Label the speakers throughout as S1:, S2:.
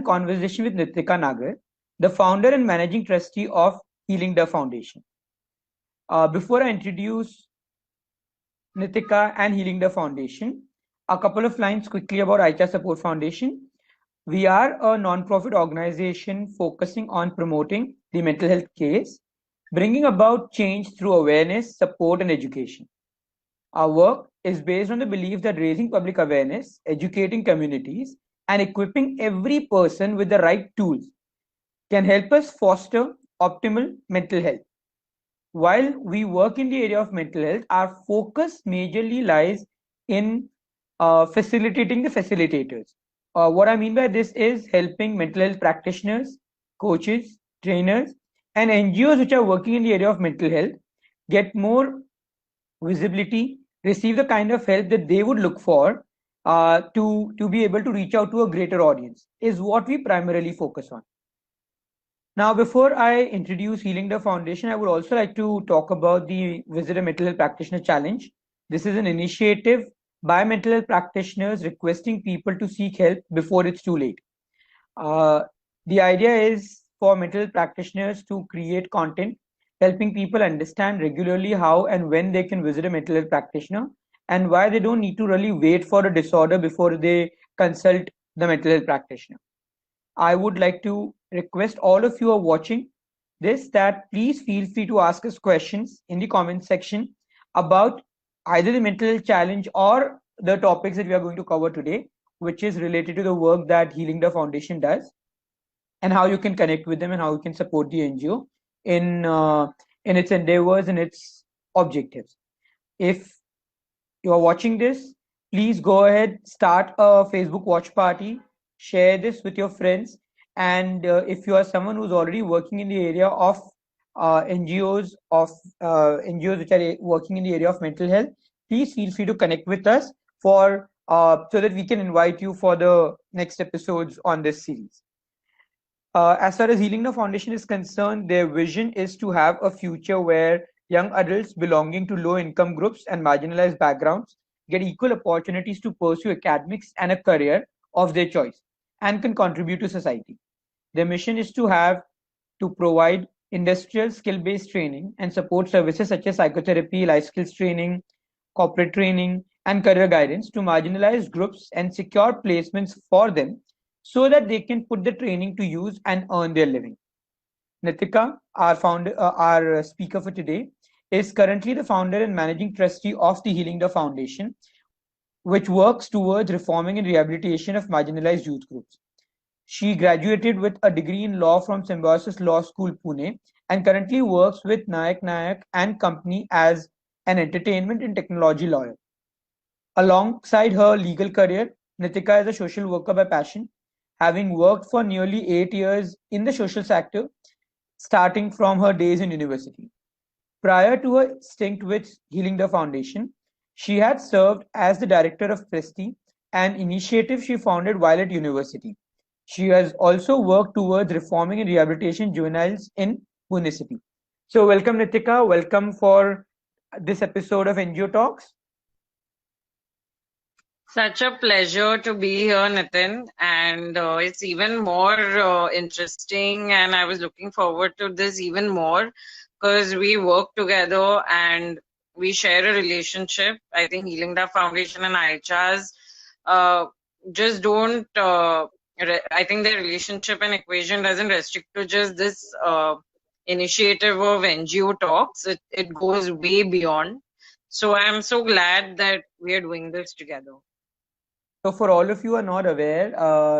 S1: conversation with Nikita Nagar, the founder and managing trustee of Healing the Foundation. Before I introduce Nitika and Healing the Foundation, a couple of lines quickly about Aicha Support Foundation. We are a non-profit organization focusing on promoting the mental health case, bringing about change through awareness, support, and education. Our work is based on the belief that raising public awareness, educating communities, and equipping every person with the right tools can help us foster optimal mental health. While we work in the area of mental health, our focus majorly lies in facilitating the facilitators. What I mean by this is helping mental health practitioners, coaches, trainers, and NGOs which are working in the area of mental health get more visibility, receive the kind of help that they would look for to be able to reach out to a greater audience is what we primarily focus on. Now, before I introduce Healing the Foundation, I would also like to talk about the Visitor Mental Health Practitioner Challenge. This is an initiative by mental health practitioners requesting people to seek help before it's too late. The idea is for mental health practitioners to create content helping people understand regularly how and when they can visit a mental health practitioner and why they don't need to really wait for a disorder before they consult the mental health practitioner. I would like to request all of you who are watching this that please feel free to ask us questions in the comment section about either the mental health challenge or the topics that we are going to cover today, which is related to the work that Healing the Foundation does and how you can connect with them and how you can support the NGO in its endeavors and its objectives. If you are watching this, please go ahead, start a Facebook watch party, share this with your friends, and if you are someone who's already working in the area of NGOs which are working in the area of mental health, please feel free to connect with us for so that we can invite you for the next episodes on this series. As far as Healing the Foundation is concerned, their vision is to have a future where young adults belonging to low-income groups and marginalized backgrounds get equal opportunities to pursue academics and a career of their choice and can contribute to society. Their mission is to provide industrial skill-based training and support services such as psychotherapy, life skills training, corporate training, and career guidance to marginalized groups and secure placements for them so that they can put the training to use and earn their living. Nitika, our speaker for today, is currently the founder and managing trustee of the Healing the Foundation, which works towards reforming and rehabilitation of marginalized youth groups. She graduated with a degree in law from Symbiosis Law School Pune and currently works with Naik Naik and Company as an entertainment and technology lawyer. Alongside her legal career, Nitika is a social worker by passion, having worked for nearly 8 years in the social sector, starting from her days in university. Prior to her stint with Healing the Foundation, she had served as the Director of Preshti, an initiative she founded while at university. She has also worked towards reforming and rehabilitation juveniles in Pune city. So welcome Nitika, welcome for this episode of NGO Talks.
S2: Such a pleasure to be here, Nitin, and it's even more interesting, and I was looking forward to this even more because we work together and we share a relationship. I think Healing the Foundation and ICHAs just don't, I think the relationship and equation doesn't restrict to just this initiative of NGO talks. It goes way beyond. So I'm so glad that we are doing this together.
S1: So for all of you who are not aware,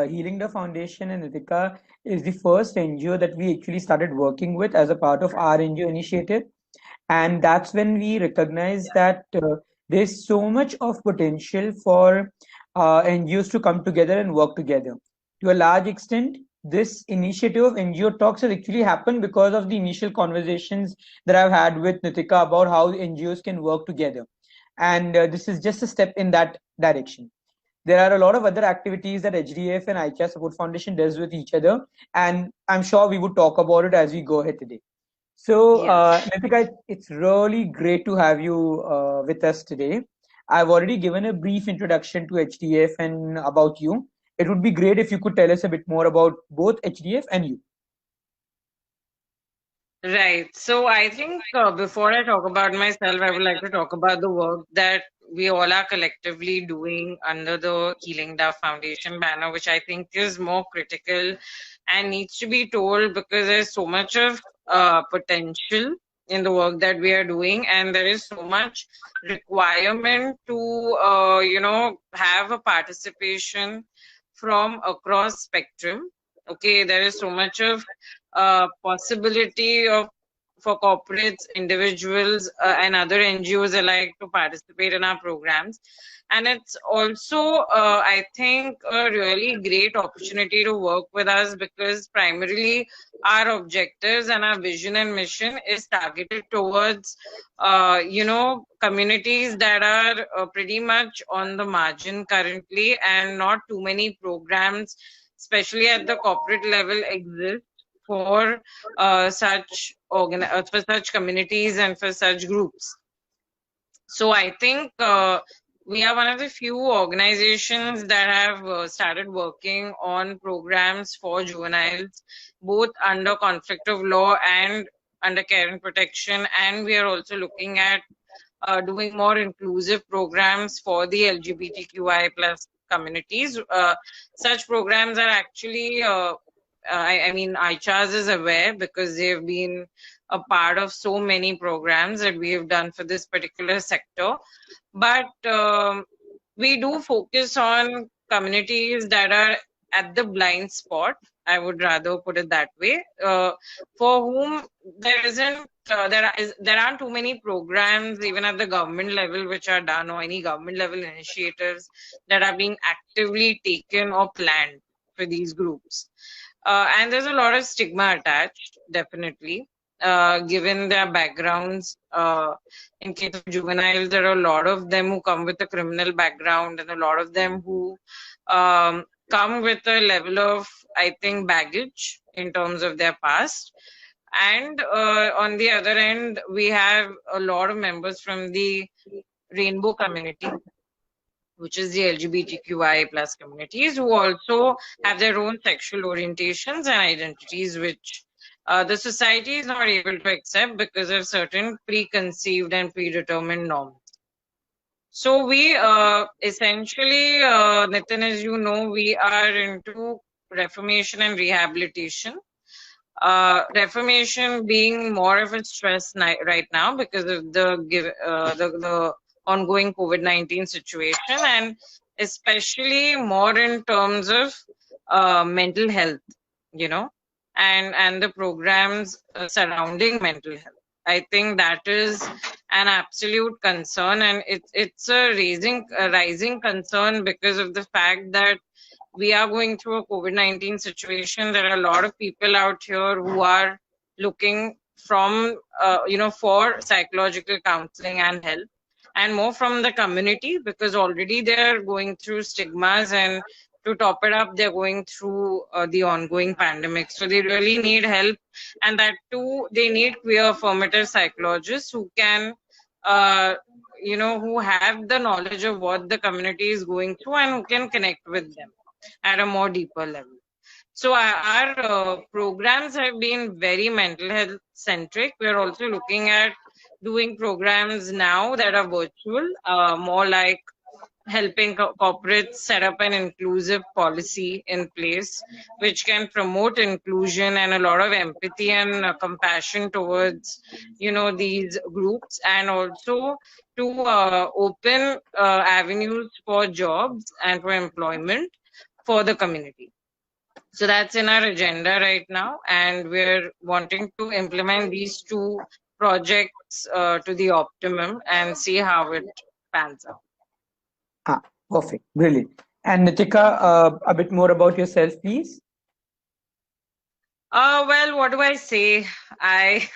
S1: Healing the Foundation and Nitika is the first NGO that we actually started working with as a part of our NGO initiative. And that's when we recognized that there's so much of potential for NGOs to come together and work together. To a large extent, this initiative of NGO Talks has actually happened because of the initial conversations that I've had with Nitika about how NGOs can work together. And this is just a step in that direction. There are a lot of other activities that HDF and ICHA Support Foundation does with each other, and I'm sure we would talk about it as we go ahead today. So,
S2: Yes.
S1: Nitika, it's really great to have you with us today. I've already given a brief introduction to HDF and about you. it would be great if you could tell us a bit more about both HDF and you.
S2: Right. So I think before I talk about myself, I would like to talk about the work that we all are collectively doing under the Healing Dove Foundation banner, which I think is more critical and needs to be told because there's so much of potential in the work that we are doing, and there is so much requirement to, have a participation from across spectrum. Okay, there is so much of possibility of for corporates, individuals, and other NGOs alike to participate in our programs. And it's also, I think, a really great opportunity to work with us because primarily our objectives and our vision and mission is targeted towards, communities that are pretty much on the margin currently, and not too many programs, especially at the corporate level, exist for for such communities and for such groups. So I think we are one of the few organizations that have started working on programs for juveniles, both under conflict of law and under care and protection. And we are also looking at doing more inclusive programs for the LGBTQI plus communities. Such programs are actually, I mean, ICHAS is aware because they've been a part of so many programs that we have done for this particular sector. But we do focus on communities that are at the blind spot. I would rather put it that way, for whom there aren't too many programs even at the government level which are done, or any government level initiatives that are being actively taken or planned for these groups. And there's a lot of stigma attached, definitely, given their backgrounds. In case of juveniles, there are a lot of them who come with a criminal background, and a lot of them who come with a level of, I think, baggage in terms of their past. And on the other end, we have a lot of members from the rainbow community, which is the LGBTQI plus communities, who also have their own sexual orientations and identities, which the society is not able to accept because of certain preconceived and predetermined norms. So we essentially, Nitin, as you know, we are into reformation and rehabilitation. Reformation being more of a stress right now because of the ongoing COVID-19 situation, and especially more in terms of mental health, and the programs surrounding mental health. I think that is an absolute concern, and it's a rising concern because of the fact that we are going through a COVID-19 situation. There are a lot of people out here who are looking for psychological counseling and help, and more from the community because already they're going through stigmas, and to top it up, they're going through the ongoing pandemic. So they really need help, and that too, they need queer affirmative psychologists who can, who have the knowledge of what the community is going through and who can connect with them at a more deeper level. So our programs have been very mental health centric. We're also looking at doing programs now that are virtual, more like helping corporates set up an inclusive policy in place, which can promote inclusion and a lot of empathy and compassion towards, these groups, and also to open avenues for jobs and for employment for the community. So that's in our agenda right now, and we're wanting to implement these two projects to the optimum and see how it pans out.
S1: Perfect, brilliant. And Nitika, a bit more about yourself, please.
S2: Well, what do I say? I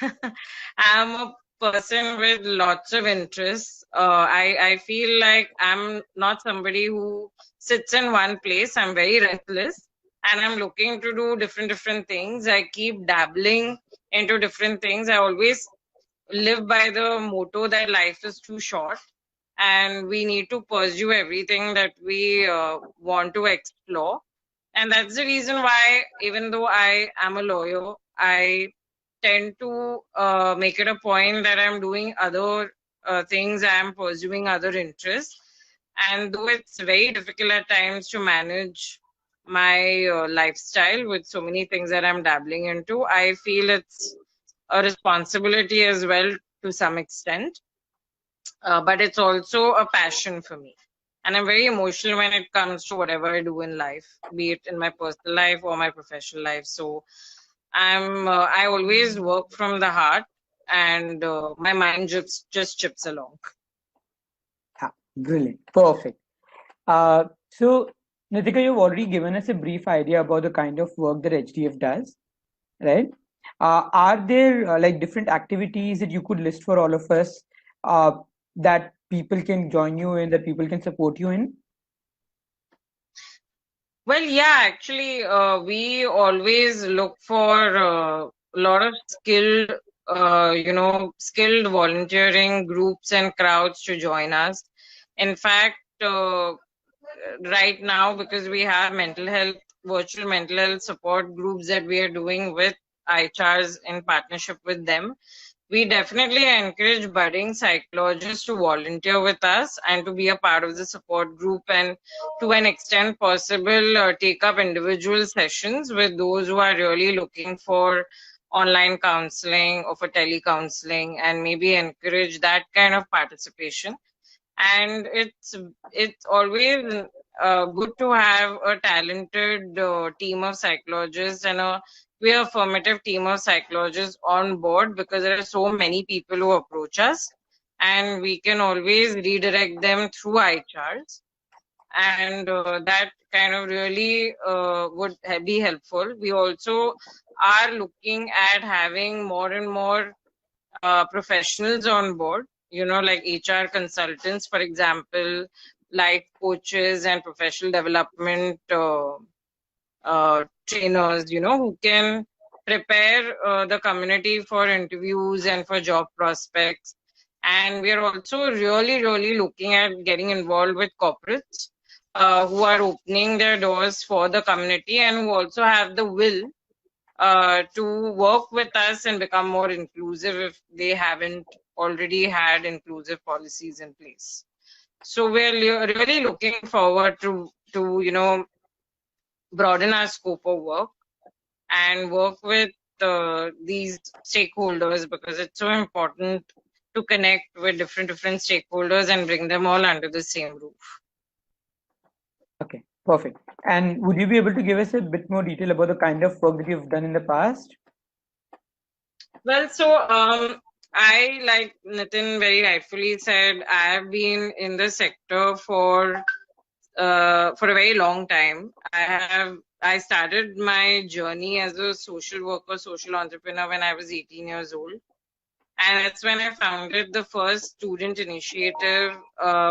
S2: am a person with lots of interests. I feel like I'm not somebody who sits in one place. I'm very restless, and I'm looking to do different things. I keep dabbling into different things. I always live by the motto that life is too short, and we need to pursue everything that we want to explore. And that's the reason why, even though I am a lawyer, I tend to make it a point that I'm doing other things, I'm pursuing other interests. And though it's very difficult at times to manage my lifestyle with so many things that I'm dabbling into, I feel it's a responsibility as well to some extent. But it's also a passion for me. And I'm very emotional when it comes to whatever I do in life, be it in my personal life or my professional life. So I always work from the heart, and my mind just chips along.
S1: Yeah, brilliant. Perfect. So, Nitika, you've already given us a brief idea about the kind of work that HDF does, right? Are there like different activities that you could list for all of us uh, that people can join you in, that people can support you in?
S2: Well, yeah, actually, we always look for a lot of skilled volunteering groups and crowds to join us. In fact, right now, because we have virtual mental health support groups that we are doing with IHRs in partnership with them, we definitely encourage budding psychologists to volunteer with us and to be a part of the support group, and to an extent possible take up individual sessions with those who are really looking for online counseling or for telecounseling, and maybe encourage that kind of participation. And it's always good to have a talented team of psychologists and a very affirmative team of psychologists on board, because there are so many people who approach us, and we can always redirect them through IHRs, and that kind of really would be helpful. We also are looking at having more and more professionals on board, like HR consultants, for example, life coaches and professional development trainers, who can prepare the community for interviews and for job prospects. And we are also really, really looking at getting involved with corporates who are opening their doors for the community and who also have the will to work with us and become more inclusive if they haven't already had inclusive policies in place. So we're really looking forward to broaden our scope of work and work with these stakeholders, because it's so important to connect with different stakeholders and bring them all under the same roof.
S1: Okay, perfect. And would you be able to give us a bit more detail about the kind of work that you've done in the past?
S2: Well, so I, like Nitin very rightfully said, I have been in the sector for a very long time. I started my journey as a social worker, social entrepreneur when I was 18 years old. And that's when I founded the first student initiative,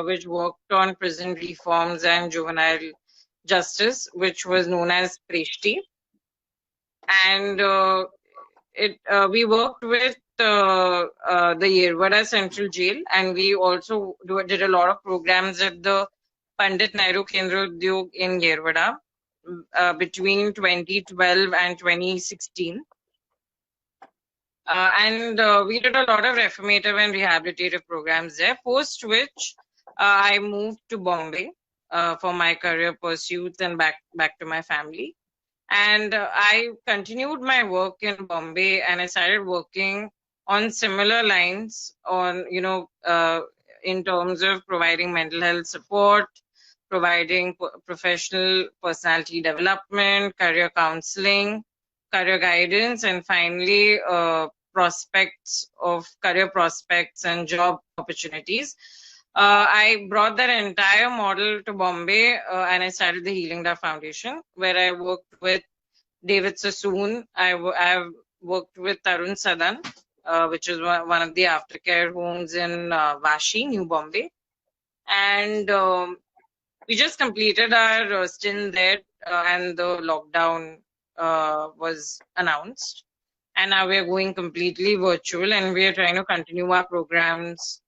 S2: which worked on prison reforms and juvenile justice, which was known as Preshti. And we worked with the Yerwada Central Jail, and we also did a lot of programs at the Pandit Nehru Kendra Udyog in Yerwada between 2012 and 2016. And we did a lot of reformative and rehabilitative programs there, post which I moved to Bombay for my career pursuits and back to my family. And I continued my work in Bombay, and I started working on similar lines on, in terms of providing mental health support, providing professional personality development, career counseling, career guidance, and finally, career prospects and job opportunities. I brought that entire model to Bombay, and I started the Healing Da Foundation, where I worked with David Sassoon. I've worked with Tarun Sadan, which is one of the aftercare homes in Vashi, New Bombay. And we just completed our stint there, and the lockdown was announced. And now we're going completely virtual, and we are trying to continue our programs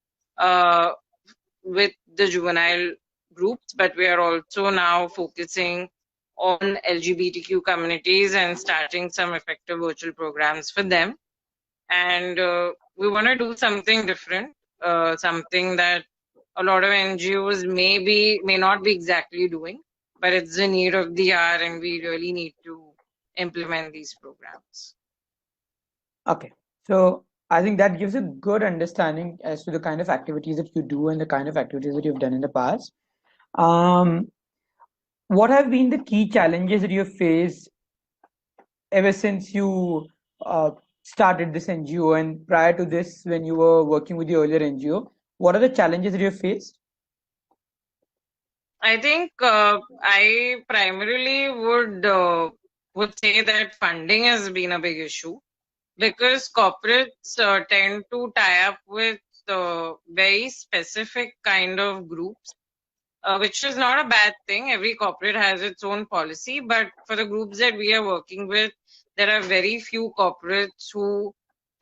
S2: with the juvenile groups, but we are also now focusing on LGBTQ communities and starting some effective virtual programs for them. And we want to do something different, something that a lot of NGOs may not be exactly doing, but it's the need of the hour, and we really need to implement these programs.
S1: Okay, so I think that gives a good understanding as to the kind of activities that you do and the kind of activities that you've done in the past. Um, what have been the key challenges that you have faced ever since you started this NGO and prior to this, when you were working with the earlier NGO? What are the challenges that you have faced?
S2: I think I primarily would say that funding has been a big issue, because corporates tend to tie up with very specific kind of groups, which is not a bad thing. Every corporate has its own policy, but for the groups that we are working with, there are very few corporates who,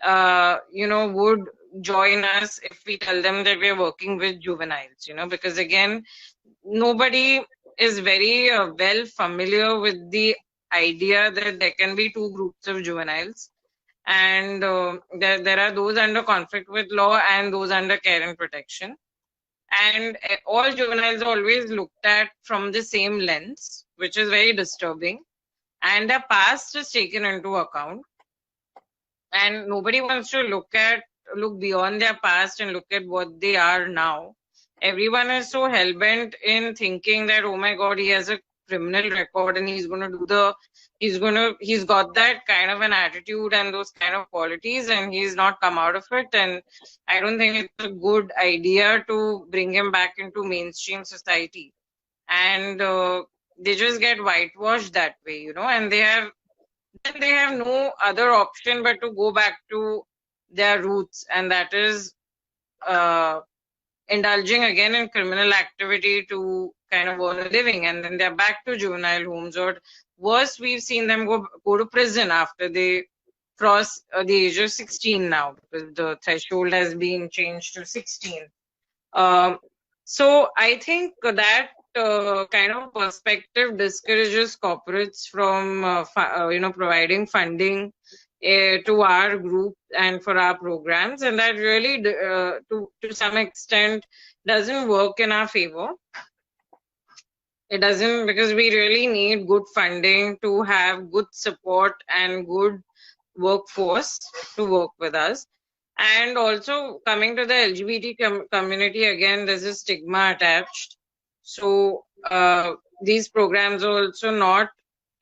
S2: would join us if we tell them that we are working with juveniles, because again, nobody is very well familiar with the idea that there can be two groups of juveniles, and there are those under conflict with law and those under care and protection. And all juveniles are always looked at from the same lens, which is very disturbing. And their past is taken into account. And nobody wants to look beyond their past and look at what they are now. Everyone is so hell-bent in thinking that, oh my God, he has a criminal record and he's got that kind of an attitude and those kind of qualities, and he's not come out of it. And I don't think it's a good idea to bring him back into mainstream society. And they just get whitewashed that way, and they have no other option but to go back to their roots, and that is indulging again in criminal activity to kind of earn a living, and then they're back to juvenile homes, or worse, we've seen them go to prison after they cross the age of 16 now, because the threshold has been changed to 16. So I think that kind of perspective discourages corporates from providing funding to our group and for our programs, and that really to some extent doesn't work in our favor. It doesn't, because we really need good funding to have good support and good workforce to work with us. And also, coming to the LGBT community, again, there's a stigma attached. So these programs are also not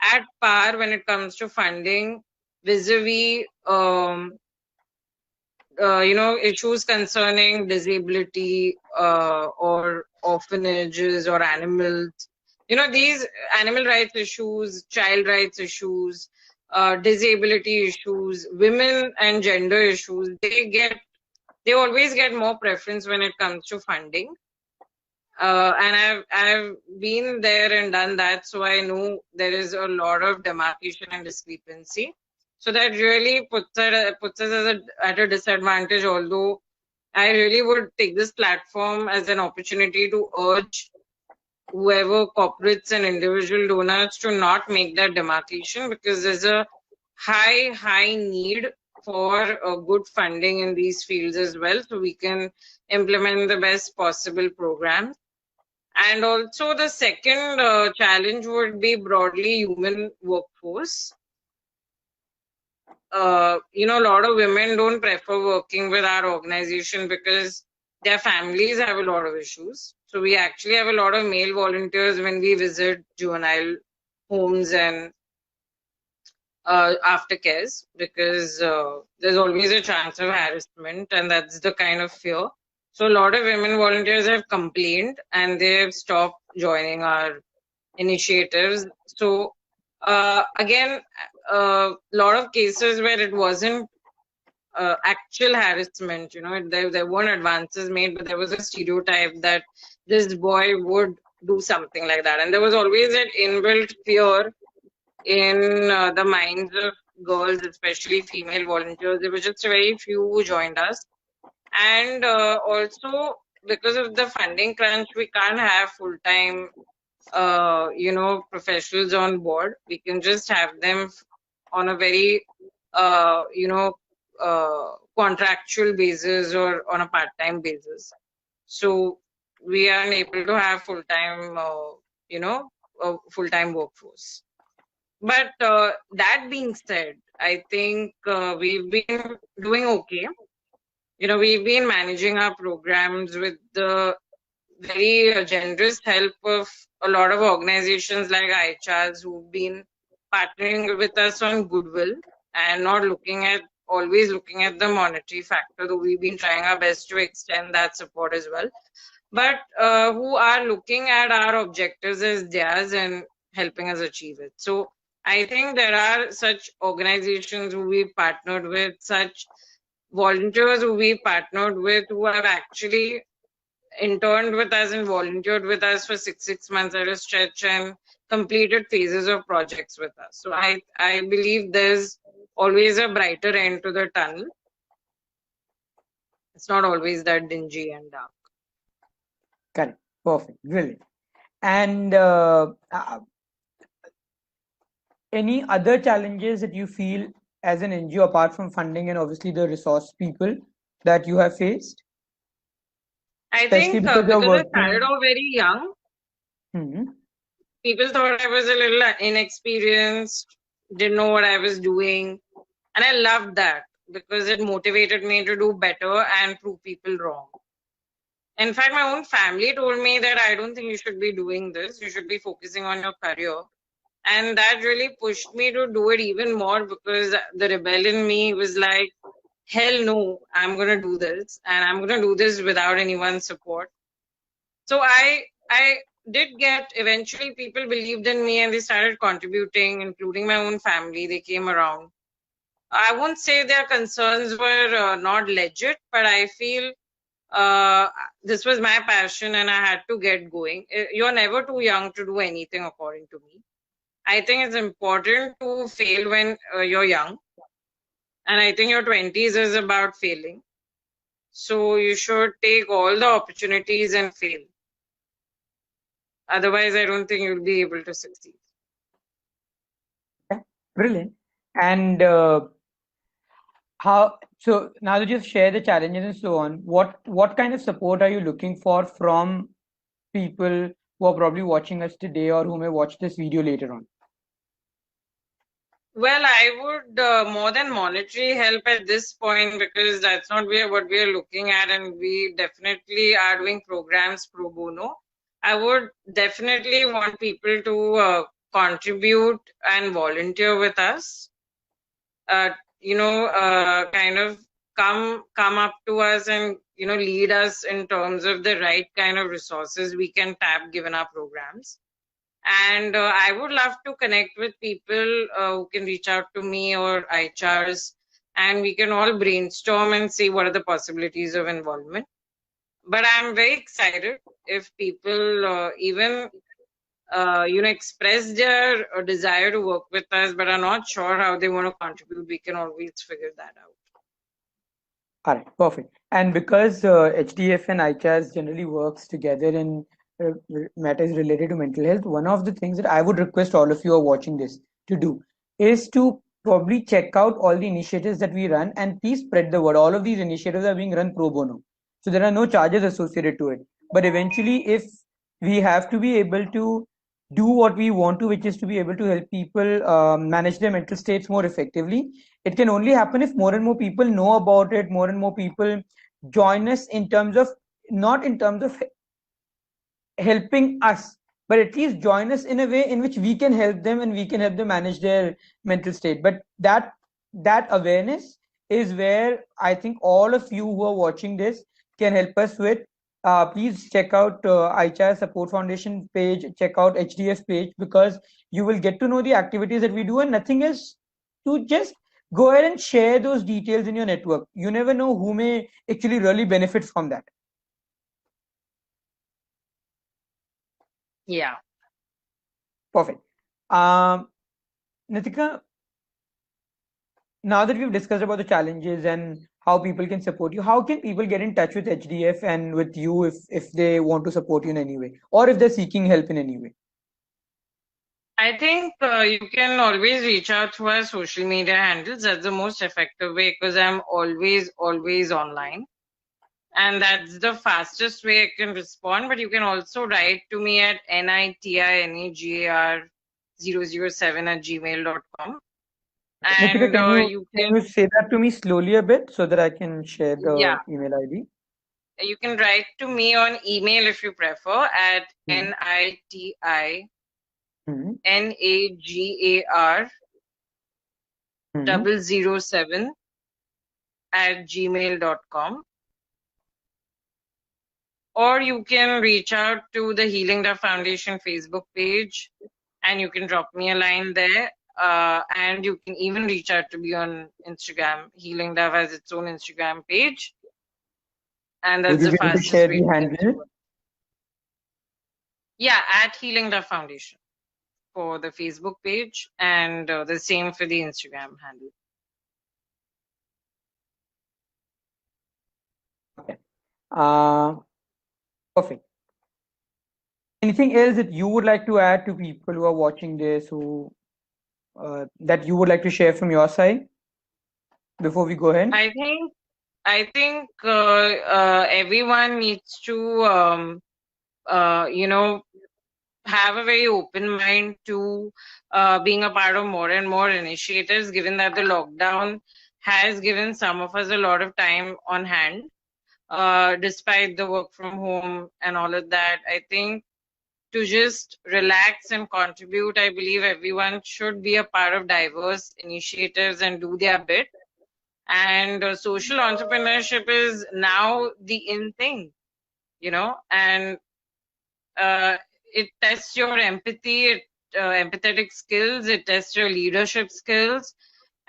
S2: at par when it comes to funding vis-a-vis issues concerning disability or orphanages or animals. These animal rights issues, child rights issues, disability issues, women and gender issues, they always get more preference when it comes to funding. And I've been there and done that, so I know there is a lot of demarcation and discrepancy. So that really puts us at a disadvantage, although I really would take this platform as an opportunity to urge whoever corporates and individual donors to not make that demarcation, because there's a high need for good funding in these fields as well, so we can implement the best possible programs. And also the second challenge would be broadly human workforce. A lot of women don't prefer working with our organization because their families have a lot of issues. So we actually have a lot of male volunteers when we visit juvenile homes and aftercares, because there's always a chance of harassment, and that's the kind of fear. So a lot of women volunteers have complained and they've stopped joining our initiatives. So again, a lot of cases where it wasn't actual harassment, there weren't advances made, but there was a stereotype that this boy would do something like that. And there was always that inbuilt fear in the minds of girls, especially female volunteers. There were just very few who joined us. And also, because of the funding crunch, we can't have full-time professionals on board. We can just have them on a very, contractual basis or on a part-time basis. So we are unable to have full-time, full-time workforce. But that being said, I think we've been doing okay. We've been managing our programs with the very generous help of a lot of organizations like IHRs who've been partnering with us on goodwill and not always looking at the monetary factor, though we've been trying our best to extend that support as well. But who are looking at our objectives as theirs and helping us achieve it. So I think there are such organizations who we've partnered with, such volunteers who we partnered with, who have actually interned with us and volunteered with us for six months at a stretch and completed phases of projects with us. So I believe there's always a brighter end to the tunnel. It's not always that dingy and dark.
S1: Correct. Perfect. Brilliant. And any other challenges that you feel as an NGO apart from funding and obviously the resource people that you have faced?
S2: I
S1: Especially
S2: think
S1: because you're
S2: because I started
S1: working.
S2: off very young, people thought I was a little inexperienced, didn't know what I was doing. And I loved that because it motivated me to do better and prove people wrong. In fact, my own family told me that I don't think you should be doing this. You should be focusing on your career. And that really pushed me to do it even more because the rebel in me was like, hell no, I'm going to do this. And I'm going to do this without anyone's support. So I did eventually people believed in me and they started contributing, including my own family. They came around. I won't say their concerns were not legit, but I feel this was my passion and I had to get going. You're never too young to do anything, according to me. I think it's important to fail when you're young. And I think your 20s is about failing. So you should take all the opportunities and fail. Otherwise, I don't think you'll be able to succeed.
S1: Yeah, brilliant. And so now that you've shared the challenges and so on, what kind of support are you looking for from people who are probably watching us today or who may watch this video later on?
S2: Well, I would more than monetary help at this point because that's not what we are looking at, and we definitely are doing programs pro bono. I would definitely want people to contribute and volunteer with us. Kind of come up to us and lead us in terms of the right kind of resources we can tap given our programs. And I would love to connect with people who can reach out to me or IHRs, and we can all brainstorm and see what are the possibilities of involvement. But I'm very excited if people even express their desire to work with us, but are not sure how they want to contribute. We can always figure that out.
S1: All right, perfect. And because HDF and ICAS generally works together in matters related to mental health, one of the things that I would request all of you who are watching this to do is to probably check out all the initiatives that we run and please spread the word. All of these initiatives are being run pro bono. So there are no charges associated to it. But eventually, if we have to be able to do what we want to, which is to be able to help people manage their mental states more effectively, it can only happen if more and more people know about it, more and more people join us in terms of, not in terms of helping us, but at least join us in a way in which we can help them and we can help them manage their mental state. But that awareness is where I think all of you who are watching this can help us with. Please check out ICHR Support Foundation page, check out HDF page, because you will get to know the activities that we do, and nothing else to just go ahead and share those details in your network. You never know who may actually really benefit from that.
S2: Yeah.
S1: Perfect. Nitika, now that we've discussed about the challenges and how people can support you, how can people get in touch with HDF and with you if they want to support you in any way, or if they're seeking help in any way?
S2: I think you can always reach out through our social media handles. That's the most effective way because I'm always online. And that's the fastest way I can respond. But you can also write to me at nitinagar007
S1: Nitika,
S2: and you
S1: can you say that to me slowly a bit so that I can share
S2: yeah,
S1: the email ID?
S2: you can write to me on email if you prefer at
S1: Hmm. Hmm.
S2: nitinagar
S1: Hmm.
S2: 007 @gmail.com, or you can reach out to the Healing the Foundation Facebook page and you can drop me a line there. And you can even reach out to me on Instagram. Healing Dove has its own Instagram page, and
S1: Would
S2: that's
S1: you
S2: the
S1: be able to share
S2: fastest way
S1: the
S2: to get
S1: handle?
S2: through it. Yeah, at Healing Dove Foundation for the Facebook page, and the same for the Instagram handle.
S1: Okay. Uh, Perfect. Anything else that you would like to add to people who are watching this, who that you would like to share from your side before we go ahead?
S2: I think everyone needs to you know, have a very open mind to being a part of more and more initiatives, given that the lockdown has given some of us a lot of time on hand, despite the work from home and all of that. I think to just relax and contribute, I believe everyone should be a part of diverse initiatives and do their bit. And social entrepreneurship is now the in thing, and uh, it tests your empathy, empathetic skills, it tests your leadership skills,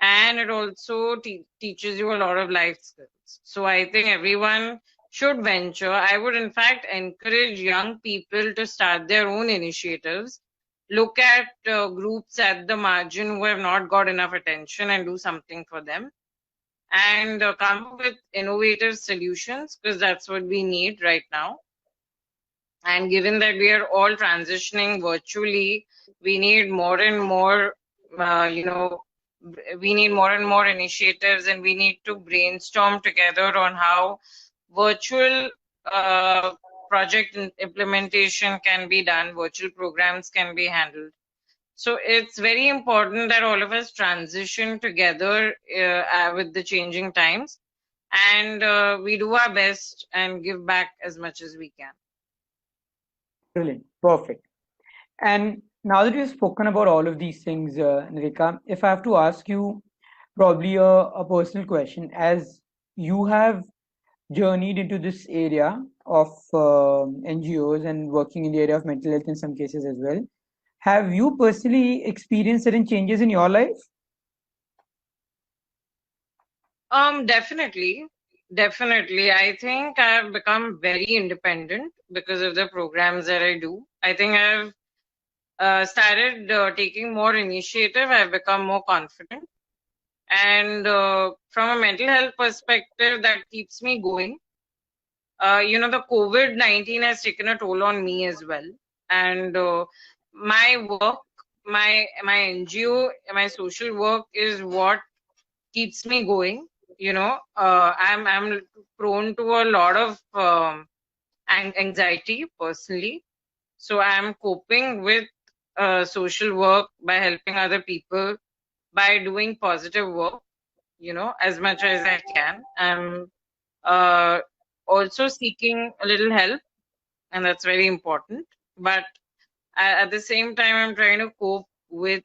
S2: and it also teaches you a lot of life skills. So I think everyone should venture. I would, in fact, encourage young people to start their own initiatives, look at groups at the margin who have not got enough attention and do something for them. And come up with innovative solutions because that's what we need right now. And given that we are all transitioning virtually, we need more and more, we need more and more initiatives, and we need to brainstorm together on how virtual project implementation can be done, virtual programs can be handled. So it's very important that all of us transition together with the changing times, and we do our best and give back as much as we can.
S1: Brilliant. Perfect. And now that we've spoken about all of these things, Nitika, if I have to ask you probably a personal question, as you have journeyed into this area of NGOs and working in the area of mental health in some cases as well, have you personally experienced certain changes in your life?
S2: Definitely. Definitely. I think I've become very independent because of the programs that I do. I think I've started taking more initiative. I've become more confident. And from a mental health perspective, that keeps me going. The COVID-19 has taken a toll on me as well. And my work, my NGO, my social work is what keeps me going. I'm prone to a lot of anxiety personally, so I'm coping with social work by helping other people, by doing positive work, as much as I can. I'm uh, also seeking a little help, and that's very important. But at the same time, I'm trying to cope with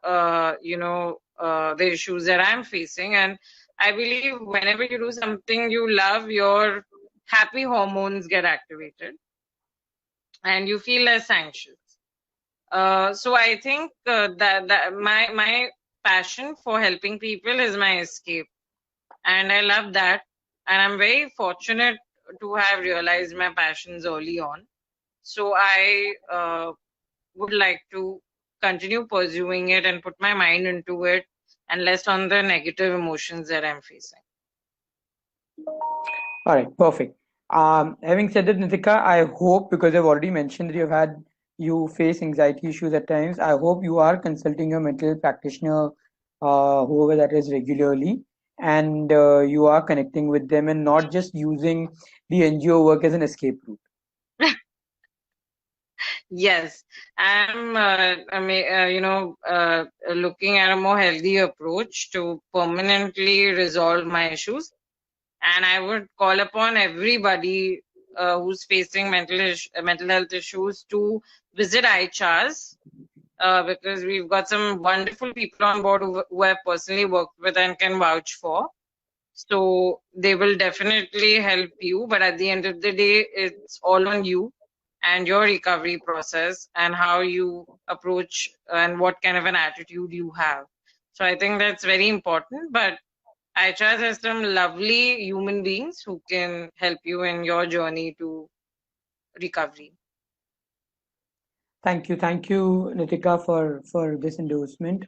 S2: the issues that I'm facing. And I believe whenever you do something you love, your happy hormones get activated and you feel less anxious. So I think that my passion for helping people is my escape, and I love that. And I'm very fortunate to have realized my passions early on. So I would like to continue pursuing it and put my mind into it and less on the negative emotions that I'm facing.
S1: All right, perfect. Having said that, Nitika, I hope, because I've already mentioned that you've had you face anxiety issues at times, I hope you are consulting your mental health practitioner, whoever that is, regularly, and you are connecting with them and not just using the NGO work as an escape route.
S2: Yes, I'm looking at a more healthy approach to permanently resolve my issues. And I would call upon everybody who's facing mental health issues to visit ICHAs, because we've got some wonderful people on board who I've personally worked with and can vouch for. So they will definitely help you, but at the end of the day, it's all on you and your recovery process and how you approach and what kind of an attitude you have. So I think that's very important. But IHRs has some lovely human beings who can help you in your journey to recovery.
S1: Thank you, Nitika, for this endorsement.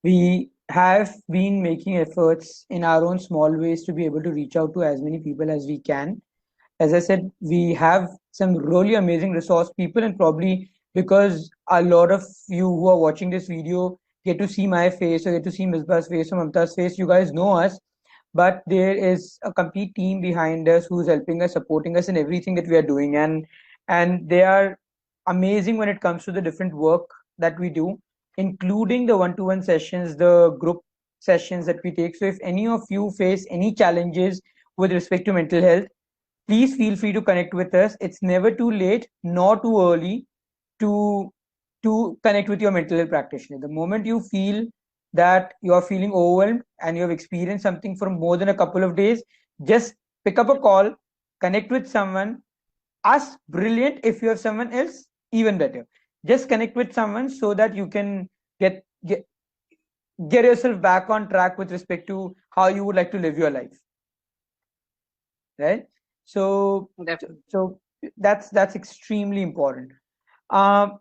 S1: We have been making efforts in our own small ways to be able to reach out to as many people as we can. As I said, we have some really amazing resource people, and probably because a lot of you who are watching this video get to see my face or get to see Misbah's face or Mamta's face, you guys know us, but there is a complete team behind us who's helping us, supporting us in everything that we are doing, and they are amazing when it comes to the different work that we do, including the one-to-one sessions, the group sessions that we take. So if any of you face any challenges with respect to mental health, please feel free to connect with us. It's never too late nor too early to connect with your mental health practitioner. The moment you feel that you are feeling overwhelmed and you have experienced something for more than a couple of days, just pick up a call, connect with someone. Us, brilliant. If you have someone else, even better. Just connect with someone so that you can get get get yourself back on track with respect to how you would like to live your life, right? So
S2: Definitely.
S1: so that's extremely important. Um,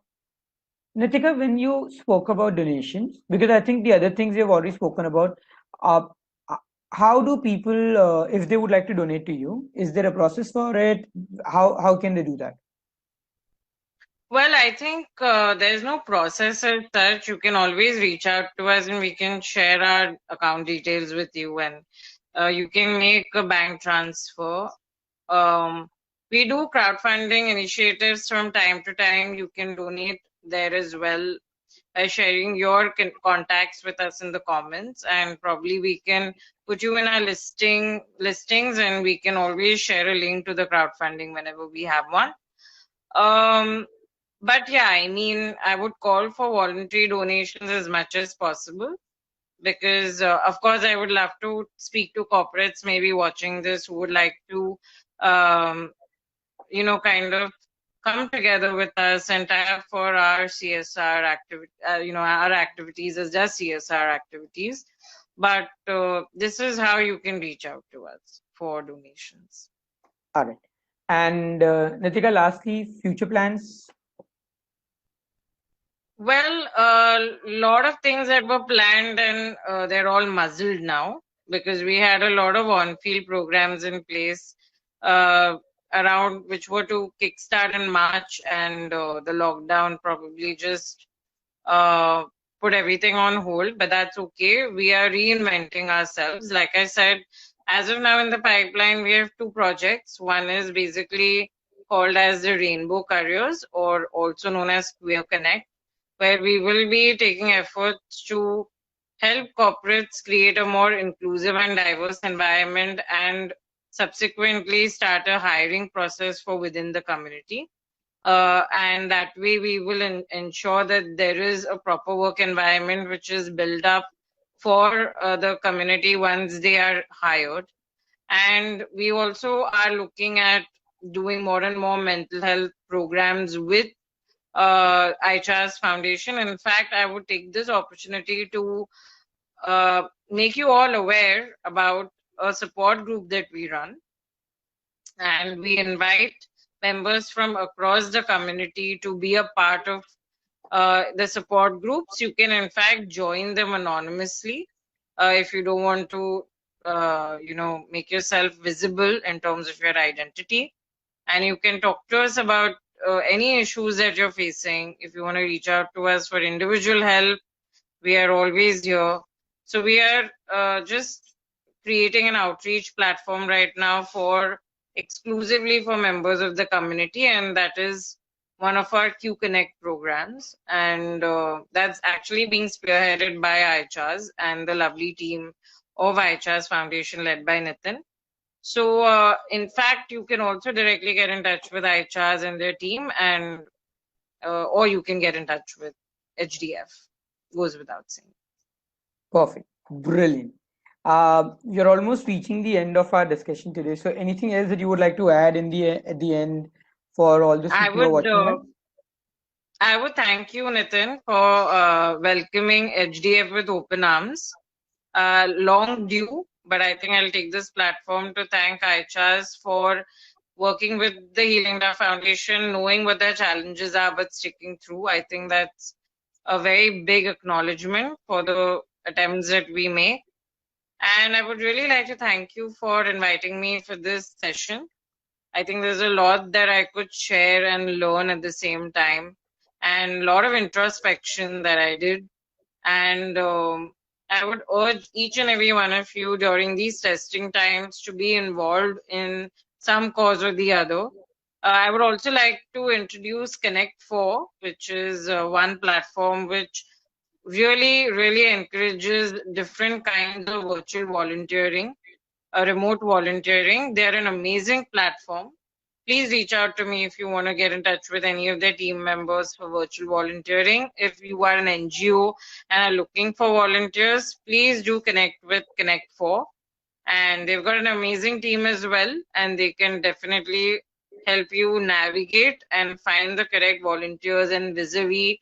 S1: Nitika, when you spoke about donations, because I think the other things we have already spoken about, uh, uh, how do people, if they would like to donate to you, is there a process for it? How can they do that?
S2: Well, I think there's no process as such. You can always reach out to us and we can share our account details with you, and you can make a bank transfer. Um, we do crowdfunding initiatives from time to time. You can donate there as well by sharing your contacts with us in the comments, and probably we can put you in our listings, and we can always share a link to the crowdfunding whenever we have one. Um, but yeah, I mean, I would call for voluntary donations as much as possible, because, of course, I would love to speak to corporates maybe watching this who would like to, um, kind of come together with us and tie up for our CSR activity, our activities as just CSR activities. But this is how you can reach out to us for donations.
S1: All right. And Nitika, lastly, future plans.
S2: Well, a lot of things that were planned, and they're all muzzled now, because we had a lot of on-field programs in place uh, around which were to kickstart in March, and the lockdown probably just uh, put everything on hold. But that's okay. We are reinventing ourselves. Like I said, as of now in the pipeline, we have two projects. One is basically called as the Rainbow Careers, or also known as Queer Connect, where we will be taking efforts to help corporates create a more inclusive and diverse environment, and subsequently start a hiring process for within the community. And that way we will ensure that there is a proper work environment which is built up for the community once they are hired. And we also are looking at doing more and more mental health programs with ICHA's foundation. In fact, I would take this opportunity to make you all aware about a support group that we run, and we invite members from across the community to be a part of the support groups. You can in fact join them anonymously if you don't want to, make yourself visible in terms of your identity, and you can talk to us about any issues that you're facing, if you want to reach out to us for individual help, we are always here. So we are just creating an outreach platform right now for exclusively for members of the community, and that is one of our Q Connect programs, and that's actually being spearheaded by ICHAS and the lovely team of ICHAS Foundation led by Nitin. So, in fact, you can also directly get in touch with ICHAS and their team, and or you can get in touch with HDF. Goes without saying.
S1: Perfect. Brilliant. You're almost reaching the end of our discussion today. So anything else that you would like to add in the at the end for all those
S2: I
S1: people who are
S2: would
S1: watching us?
S2: I would thank you, Nitin, for welcoming HDF with open arms. Long due, but I think I'll take this platform to thank ICHAS for working with the Healing Dove Foundation, knowing what their challenges are, but sticking through. I think that's a very big acknowledgement for the attempts that we make. And I would really like to thank you for inviting me for this session. I think there's a lot that I could share and learn at the same time, and a lot of introspection that I did. And I would urge each and every one of you during these testing times to be involved in some cause or the other. I would also like to introduce Connect 4, which is one platform which really encourages different kinds of virtual volunteering, remote volunteering. They're an amazing platform. Please reach out to me if you want to get in touch with any of their team members for virtual volunteering. If you are an NGO and are looking for volunteers, please do connect with Connect 4. And they've got an amazing team as well, and they can definitely help you navigate and find the correct volunteers and vis-a-vis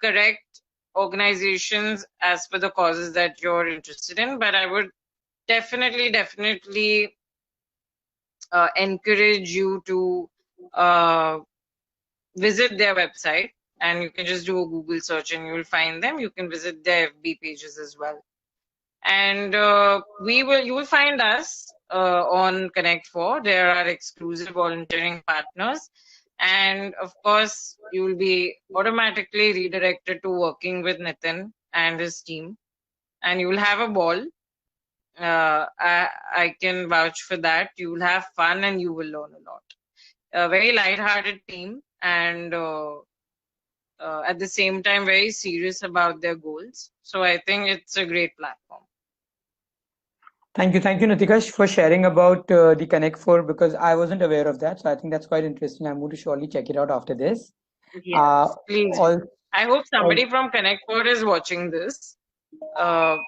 S2: correct organizations as per the causes that you're interested in. But I would definitely encourage you to visit their website, and you can just do a Google search and you'll find them. You can visit their FB pages as well. And you will find us on Connect 4. There are exclusive volunteering partners. And of course, you will be automatically redirected to working with Nitin and his team. And you will have a ball. I can vouch for that. You will have fun and you will learn a lot. A very light-hearted team, and at the same time very serious about their goals. So I think it's a great platform.
S1: Thank you, Nitika, for sharing about the Connect 4 because I wasn't aware of that. So I think that's quite interesting. I'm going to surely check it out after this.
S2: Yes, please.
S1: All,
S2: I hope
S1: all,
S2: somebody from Connect 4 is watching this. But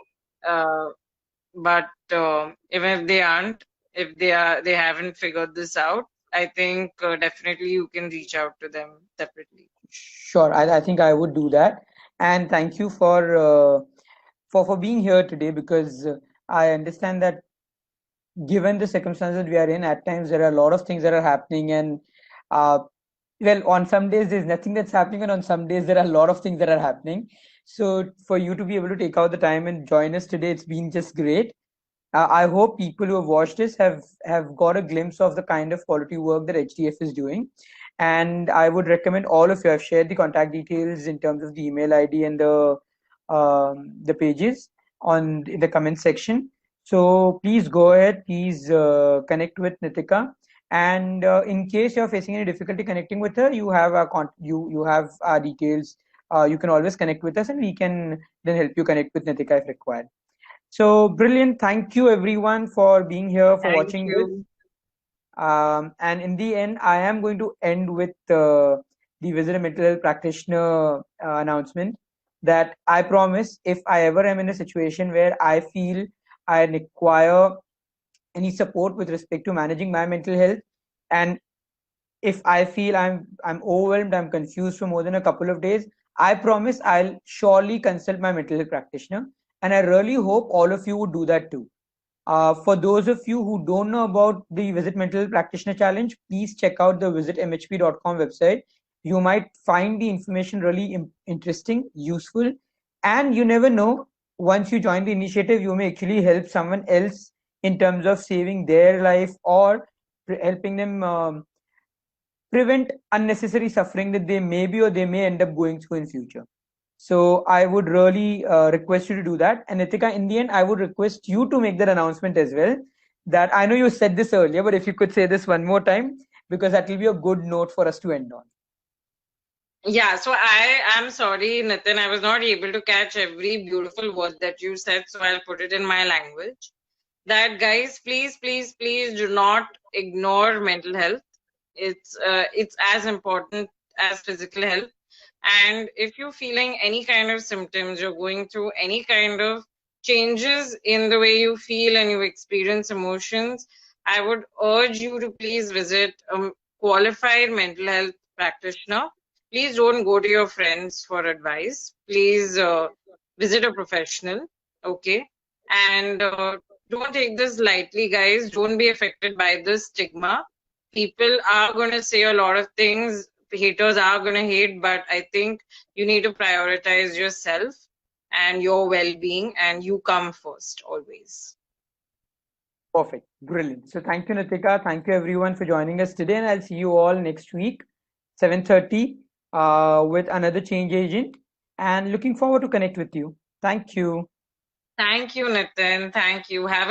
S2: even if they aren't, if they haven't figured this out, I think definitely you can reach out to them separately.
S1: Sure, I think I would do that. And thank you for being here today because I understand that given the circumstances we are in, at times there are a lot of things that are happening, and well, on some days there's nothing that's happening, and on some days there are a lot of things that are happening. So for you to be able to take out the time and join us today, it's been just great. I hope people who have watched this have got a glimpse of the kind of quality work that HDF is doing. And I would recommend all of you. I've shared the contact details in terms of the email ID and the pages in the comment section. So please go ahead. Please connect with Nitika. And in case you're facing any difficulty connecting with her, you have you have our details. You can always connect with us, and we can then help you connect with Nitika if required. So brilliant. Thank you everyone for being here, for
S2: Thank
S1: watching this.
S2: you.
S1: And in the end, I am going to end with the visitor mental health practitioner announcement that I promise if I ever am in a situation where I feel I require any support with respect to managing my mental health, and if I feel I'm overwhelmed, I'm confused for more than a couple of days, I promise I'll surely consult my mental health practitioner. And I really hope all of you would do that too. For those of you who don't know about the Visit Mental Health Practitioner Challenge, please check out the visitmhp.com website. You might find the information really interesting, useful, and you never know, once you join the initiative, you may actually help someone else in terms of saving their life or helping them prevent unnecessary suffering that they may be or they may end up going through in future. So I would really request you to do that. And Nitika, in the end, I would request you to make that announcement as well. That I know you said this earlier, but if you could say this one more time, because that will be a good note for us to end on.
S2: Yeah, so I am sorry, Nitin, I was not able to catch every beautiful word that you said, so I'll put it in my language. That guys, please, please, please do not ignore mental health. It's as important as physical health. And if you're feeling any kind of symptoms, you're going through any kind of changes in the way you feel and you experience emotions, I would urge you to please visit a qualified mental health practitioner. Please don't go to your friends for advice. Please visit a professional. Okay. And don't take this lightly, guys. Don't be affected by this stigma. People are going to say a lot of things. Haters are going to hate, but I think you need to prioritize yourself and your well-being, and you come first always.
S1: Perfect. Brilliant. So thank you, Nitika. Thank you everyone for joining us today. And I'll see you all next week, 7:30, with another change agent. And looking forward to connect with you. Thank you.
S2: Thank you, Nitin. Thank you. Have